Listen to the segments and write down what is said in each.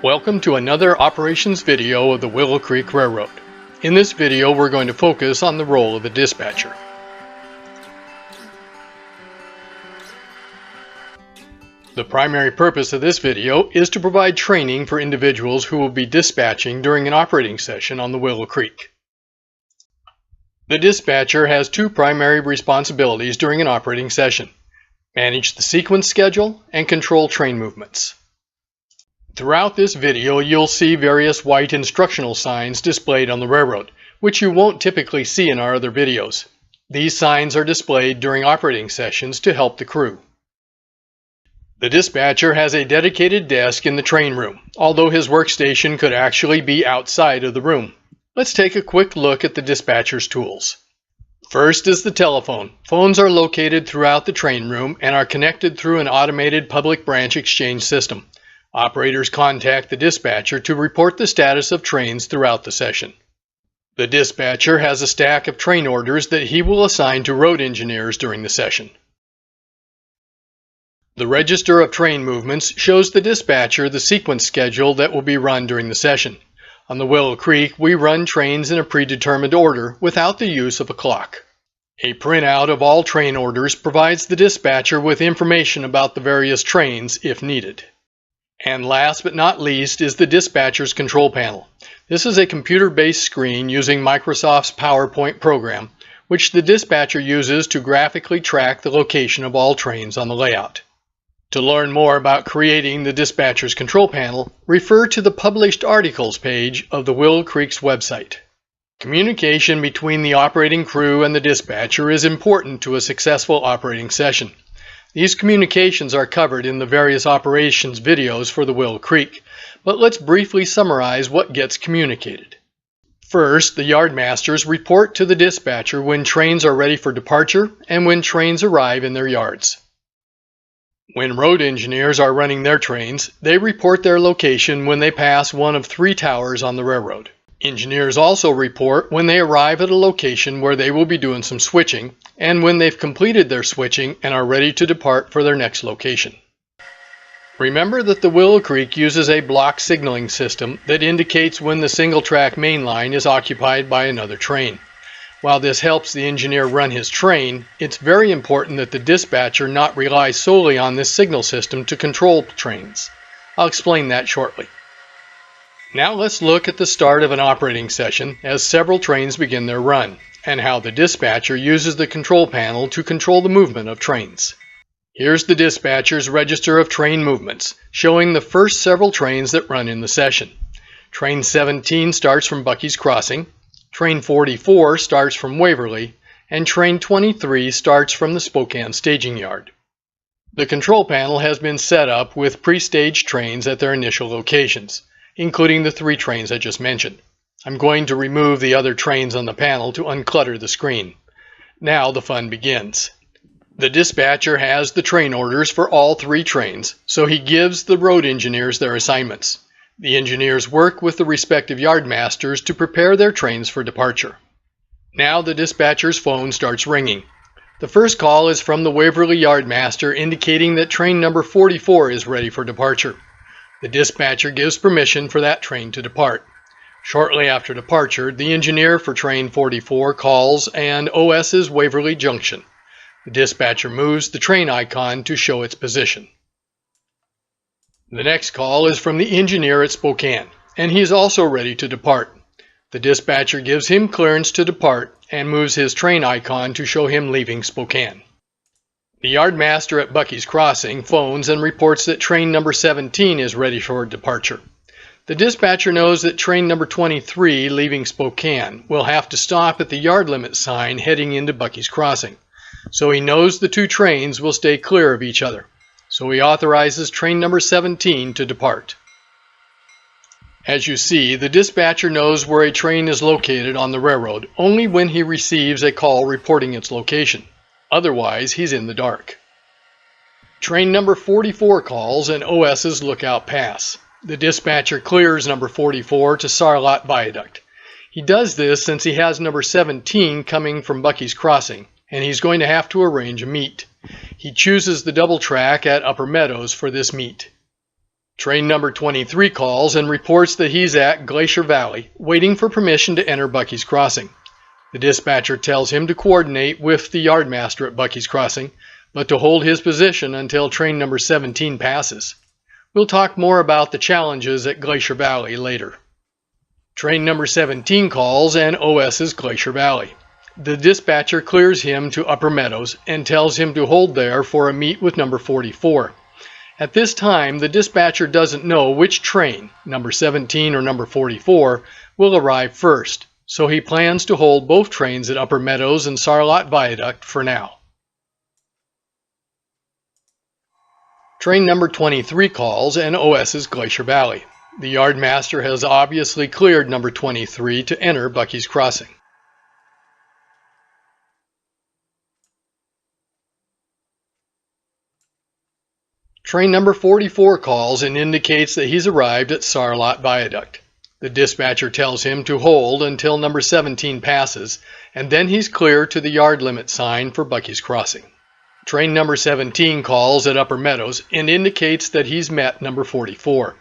Welcome to another operations video of the Willow Creek Railroad. In this video, we're going to focus on the role of a dispatcher. The primary purpose of this video is to provide training for individuals who will be dispatching during an operating session on the Willow Creek. The dispatcher has two primary responsibilities during an operating session: manage the sequence schedule and control train movements. Throughout this video, you'll see various white instructional signs displayed on the railroad, which you won't typically see in our other videos. These signs are displayed during operating sessions to help the crew. The dispatcher has a dedicated desk in the train room, although his workstation could actually be outside of the room. Let's take a quick look at the dispatcher's tools. First is the telephone. Phones are located throughout the train room and are connected through an automated public branch exchange system. Operators contact the dispatcher to report the status of trains throughout the session. The dispatcher has a stack of train orders that he will assign to road engineers during the session. The register of train movements shows the dispatcher the sequence schedule that will be run during the session. On the Willow Creek, we run trains in a predetermined order without the use of a clock. A printout of all train orders provides the dispatcher with information about the various trains if needed. And last but not least is the dispatcher's control panel. This is a computer-based screen using Microsoft's PowerPoint program, which the dispatcher uses to graphically track the location of all trains on the layout. To learn more about creating the dispatcher's control panel, refer to the published articles page of the Willow Creek's website. Communication between the operating crew and the dispatcher is important to a successful operating session. These communications are covered in the various operations videos for the Willow Creek, but let's briefly summarize what gets communicated. First, the yardmasters report to the dispatcher when trains are ready for departure and when trains arrive in their yards. When road engineers are running their trains, they report their location when they pass one of 3 towers on the railroad. Engineers also report when they arrive at a location where they will be doing some switching, and when they've completed their switching and are ready to depart for their next location. Remember that the Willow Creek uses a block signaling system that indicates when the single-track main line is occupied by another train. While this helps the engineer run his train, it's very important that the dispatcher not rely solely on this signal system to control trains. I'll explain that shortly. Now let's look at the start of an operating session as several trains begin their run, and how the dispatcher uses the control panel to control the movement of trains. Here's the dispatcher's register of train movements, showing the first several trains that run in the session. Train 17 starts from Buckys Crossing, Train 44 starts from Waverly, and Train 23 starts from the Spokane staging yard. The control panel has been set up with pre-staged trains at their initial locations, including the 3 trains I just mentioned. I'm going to remove the other trains on the panel to unclutter the screen. Now the fun begins. The dispatcher has the train orders for all 3 trains, so he gives the road engineers their assignments. The engineers work with the respective yardmasters to prepare their trains for departure. Now the dispatcher's phone starts ringing. The first call is from the Waverly yardmaster indicating that train number 44 is ready for departure. The dispatcher gives permission for that train to depart. Shortly after departure, the engineer for train 44 calls and OS's Waverly Junction. The dispatcher moves the train icon to show its position. The next call is from the engineer at Spokane, and he is also ready to depart. The dispatcher gives him clearance to depart and moves his train icon to show him leaving Spokane. The yardmaster at Buckys Crossing phones and reports that train number 17 is ready for departure. The dispatcher knows that train number 23 leaving Spokane will have to stop at the yard limit sign heading into Buckys Crossing, so he knows the 2 trains will stay clear of each other. So he authorizes train number 17 to depart. As you see, the dispatcher knows where a train is located on the railroad only when he receives a call reporting its location. Otherwise, he's in the dark. Train number 44 calls and OS's lookout pass. The dispatcher clears number 44 to Sarlot Viaduct. He does this since he has number 17 coming from Buckys Crossing, and he's going to have to arrange a meet. He chooses the double track at Upper Meadows for this meet. Train number 23 calls and reports that he's at Glacier Valley, waiting for permission to enter Buckys Crossing. The dispatcher tells him to coordinate with the yardmaster at Buckys Crossing, but to hold his position until train number 17 passes. We'll talk more about the challenges at Glacier Valley later. Train number 17 calls and OS's Glacier Valley. The dispatcher clears him to Upper Meadows and tells him to hold there for a meet with number 44. At this time, the dispatcher doesn't know which train, number 17 or number 44, will arrive first, so he plans to hold both trains at Upper Meadows and Sarlot Viaduct for now. Train number 23 calls and OS's Glacier Valley. The yardmaster has obviously cleared number 23 to enter Buckys Crossing. Train number 44 calls and indicates that he's arrived at Sarlot Viaduct. The dispatcher tells him to hold until number 17 passes, and then he's clear to the yard limit sign for Buckys Crossing. Train number 17 calls at Upper Meadows and indicates that he's met number 44.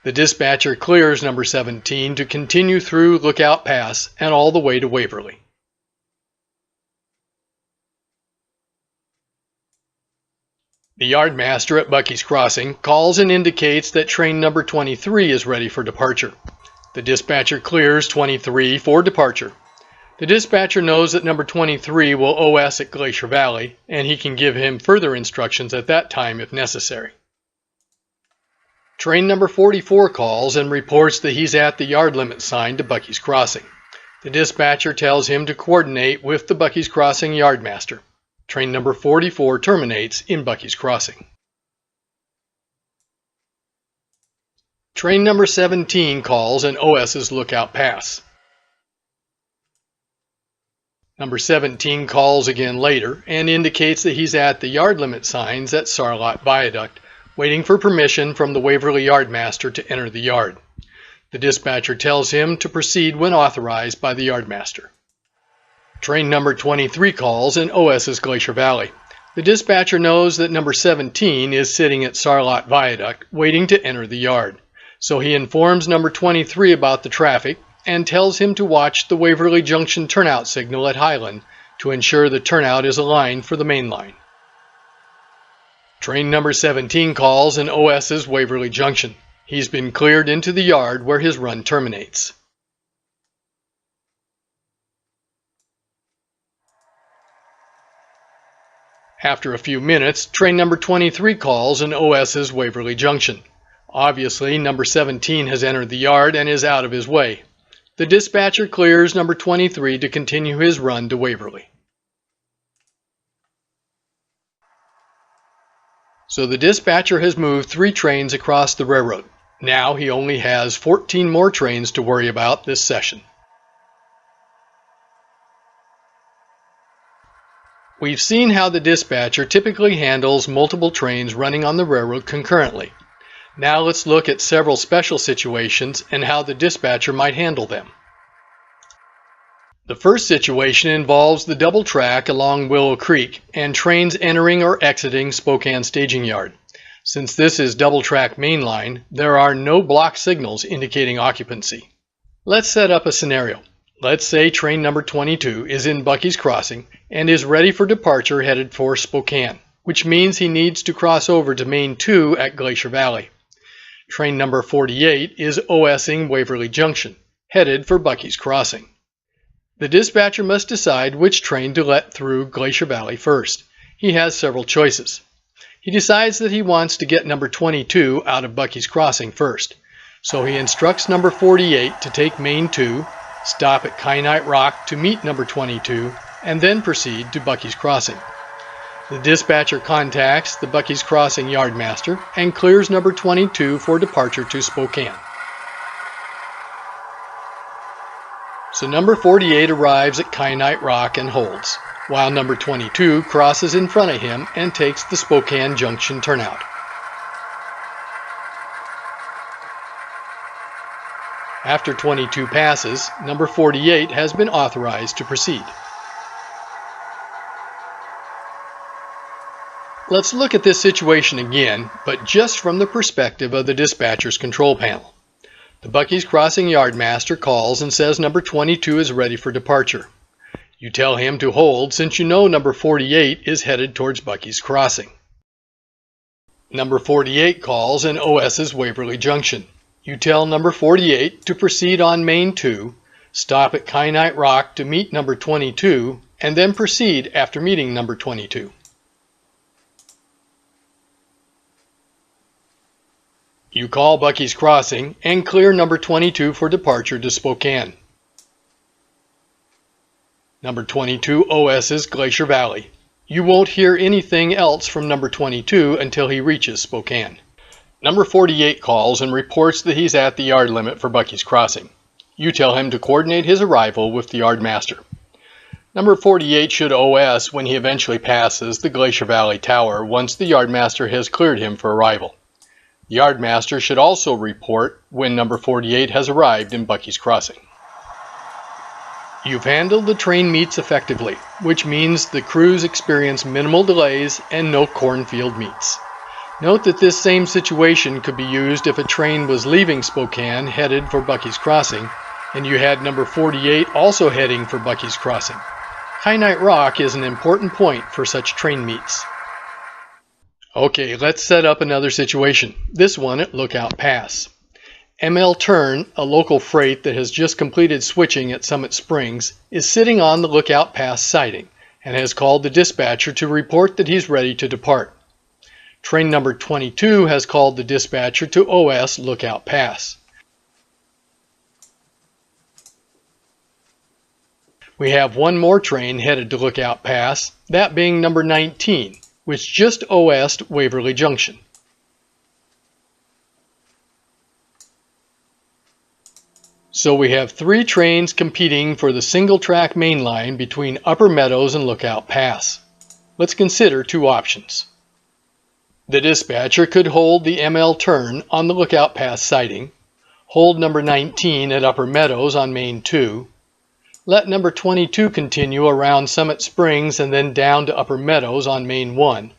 The dispatcher clears number 17 to continue through Lookout Pass and all the way to Waverly. The yardmaster at Buckys Crossing calls and indicates that train number 23 is ready for departure. The dispatcher clears 23 for departure. The dispatcher knows that number 23 will OS at Glacier Valley, and he can give him further instructions at that time if necessary. Train number 44 calls and reports that he's at the yard limit sign to Buckys Crossing. The dispatcher tells him to coordinate with the Buckys Crossing yardmaster. Train number 44 terminates in Buckys Crossing. Train number 17 calls and OS's Lookout Pass. Number 17 calls again later and indicates that he's at the yard limit signs at Sarlot Viaduct, waiting for permission from the Waverly yardmaster to enter the yard. The dispatcher tells him to proceed when authorized by the yardmaster. Train number 23 calls and OS's Glacier Valley. The dispatcher knows that number 17 is sitting at Sarlot Viaduct waiting to enter the yard, so he informs number 23 about the traffic and tells him to watch the Waverly Junction turnout signal at Highland to ensure the turnout is aligned for the main line. Train number 17 calls and OS's Waverly Junction. He's been cleared into the yard where his run terminates. After a few minutes, train number 23 calls and OS's Waverly Junction. Obviously, number 17 has entered the yard and is out of his way. The dispatcher clears number 23 to continue his run to Waverly. So the dispatcher has moved 3 trains across the railroad. Now he only has 14 more trains to worry about this session. We've seen how the dispatcher typically handles multiple trains running on the railroad concurrently. Now let's look at several special situations and how the dispatcher might handle them. The first situation involves the double track along Willow Creek and trains entering or exiting Spokane Staging Yard. Since this is double track mainline, there are no block signals indicating occupancy. Let's set up a scenario. Let's say train number 22 is in Buckys Crossing and is ready for departure headed for Spokane, which means he needs to cross over to Main 2 at Glacier Valley. Train number 48 is OSing Waverly Junction, headed for Buckys Crossing. The dispatcher must decide which train to let through Glacier Valley first. He has several choices. He decides that he wants to get number 22 out of Buckys Crossing first, so he instructs number 48 to take Main 2, stop at Kyanite Rock to meet number 22, and then proceed to Buckys Crossing. The dispatcher contacts the Buckys Crossing yardmaster and clears number 22 for departure to Spokane. So number 48 arrives at Kyanite Rock and holds, while number 22 crosses in front of him and takes the Spokane Junction turnout. After 22 passes, number 48 has been authorized to proceed. Let's look at this situation again, but just from the perspective of the dispatcher's control panel. The Buckys Crossing yardmaster calls and says number 22 is ready for departure. You tell him to hold since you know number 48 is headed towards Buckys Crossing. Number 48 calls and OS's Waverly Junction. You tell number 48 to proceed on Main 2, stop at Kyanite Rock to meet number 22, and then proceed after meeting number 22. You call Buckys Crossing and clear number 22 for departure to Spokane. Number 22 OS's Glacier Valley. You won't hear anything else from number 22 until he reaches Spokane. Number 48 calls and reports that he's at the yard limit for Buckys Crossing. You tell him to coordinate his arrival with the yard master. Number 48 should OS when he eventually passes the Glacier Valley Tower once the yard master has cleared him for arrival. The yard master should also report when number 48 has arrived in Buckys Crossing. You've handled the train meets effectively, which means the crews experience minimal delays and no cornfield meets. Note that this same situation could be used if a train was leaving Spokane headed for Buckys Crossing, and you had number 48 also heading for Buckys Crossing. Kyanite Rock is an important point for such train meets. Okay, let's set up another situation, this one at Lookout Pass. ML Turn, a local freight that has just completed switching at Summit Springs, is sitting on the Lookout Pass siding and has called the dispatcher to report that he's ready to depart. Train number 22 has called the dispatcher to OS Lookout Pass. We have one more train headed to Lookout Pass, that being number 19, which just OS'd Waverly Junction. So we have 3 trains competing for the single-track main line between Upper Meadows and Lookout Pass. Let's consider 2 options. The dispatcher could hold the ML Turn on the Lookout Pass siding, hold number 19 at Upper Meadows on Main 2, let number 22 continue around Summit Springs and then down to Upper Meadows on Main 1.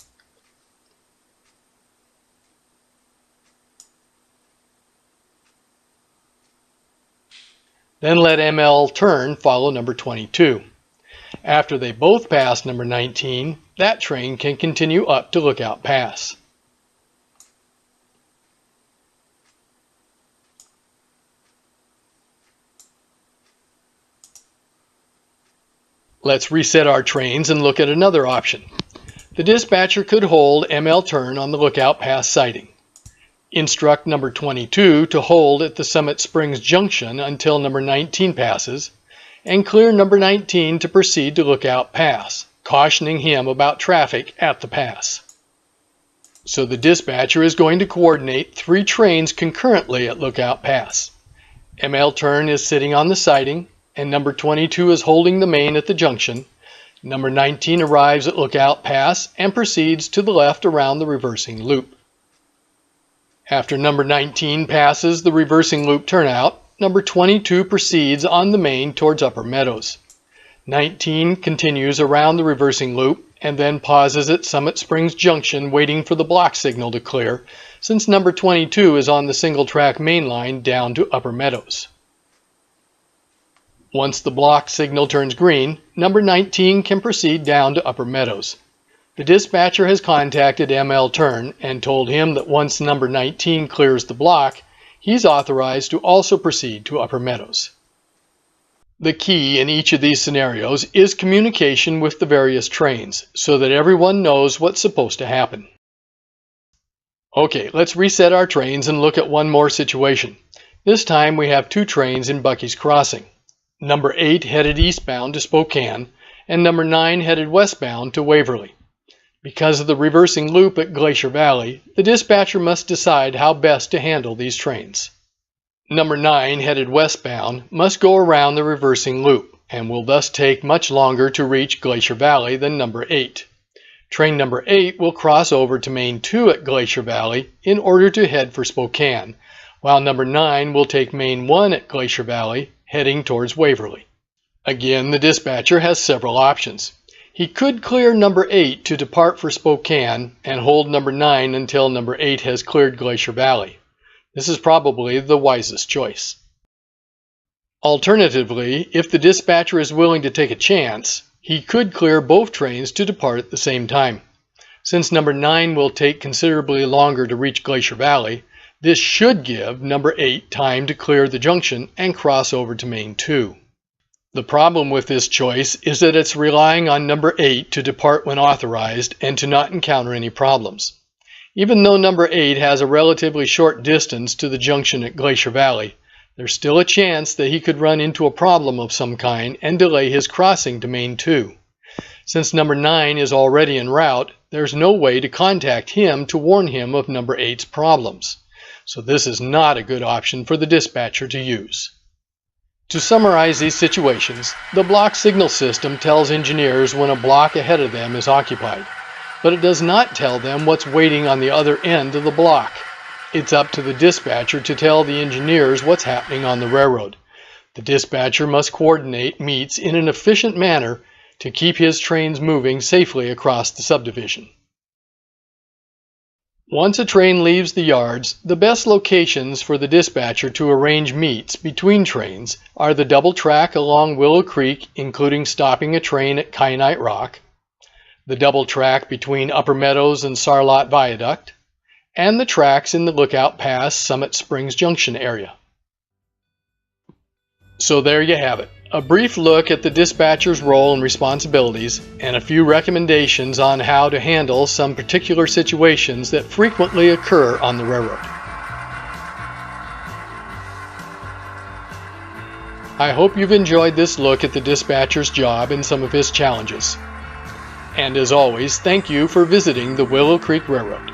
Then let ML Turn follow number 22. After they both pass number 19, that train can continue up to Lookout Pass. Let's reset our trains and look at another option. The dispatcher could hold ML Turn on the Lookout Pass siding. Instruct number 22 to hold at the Summit Springs Junction until number 19 passes, and clear number 19 to proceed to Lookout Pass, cautioning him about traffic at the pass. So the dispatcher is going to coordinate 3 trains concurrently at Lookout Pass. ML Turn is sitting on the siding, and number 22 is holding the main at the junction. Number 19 arrives at Lookout Pass and proceeds to the left around the reversing loop. After number 19 passes the reversing loop turnout, number 22 proceeds on the main towards Upper Meadows. 19 continues around the reversing loop and then pauses at Summit Springs Junction waiting for the block signal to clear, since number 22 is on the single-track main line down to Upper Meadows. Once the block signal turns green, number 19 can proceed down to Upper Meadows. The dispatcher has contacted ML Turn and told him that once number 19 clears the block, he's authorized to also proceed to Upper Meadows. The key in each of these scenarios is communication with the various trains so that everyone knows what's supposed to happen. Okay, let's reset our trains and look at one more situation. This time we have 2 trains in Buckys Crossing. Number 8 headed eastbound to Spokane and number 9 headed westbound to Waverly. Because of the reversing loop at Glacier Valley, the dispatcher must decide how best to handle these trains. Number 9, headed westbound, must go around the reversing loop and will thus take much longer to reach Glacier Valley than number 8. Train number 8 will cross over to Main 2 at Glacier Valley in order to head for Spokane, while number 9 will take Main 1 at Glacier Valley, heading towards Waverly. Again, the dispatcher has several options. He could clear number 8 to depart for Spokane and hold number 9 until number 8 has cleared Glacier Valley. This is probably the wisest choice. Alternatively, if the dispatcher is willing to take a chance, he could clear both trains to depart at the same time. Since number 9 will take considerably longer to reach Glacier Valley, this should give number 8 time to clear the junction and cross over to Main 2. The problem with this choice is that it's relying on number 8 to depart when authorized and to not encounter any problems. Even though number 8 has a relatively short distance to the junction at Glacier Valley, there's still a chance that he could run into a problem of some kind and delay his crossing to Main 2. Since number 9 is already en route, there's no way to contact him to warn him of number 8's problems. So this is not a good option for the dispatcher to use. To summarize these situations, the block signal system tells engineers when a block ahead of them is occupied, but it does not tell them what's waiting on the other end of the block. It's up to the dispatcher to tell the engineers what's happening on the railroad. The dispatcher must coordinate meets in an efficient manner to keep his trains moving safely across the subdivision. Once a train leaves the yards, the best locations for the dispatcher to arrange meets between trains are the double track along Willow Creek, including stopping a train at Kyanite Rock, the double track between Upper Meadows and Sarlot Viaduct, and the tracks in the Lookout Pass Summit Springs Junction area. So there you have it, a brief look at the dispatcher's role and responsibilities, and a few recommendations on how to handle some particular situations that frequently occur on the railroad. I hope you've enjoyed this look at the dispatcher's job and some of his challenges. And as always, thank you for visiting the Willow Creek Railroad.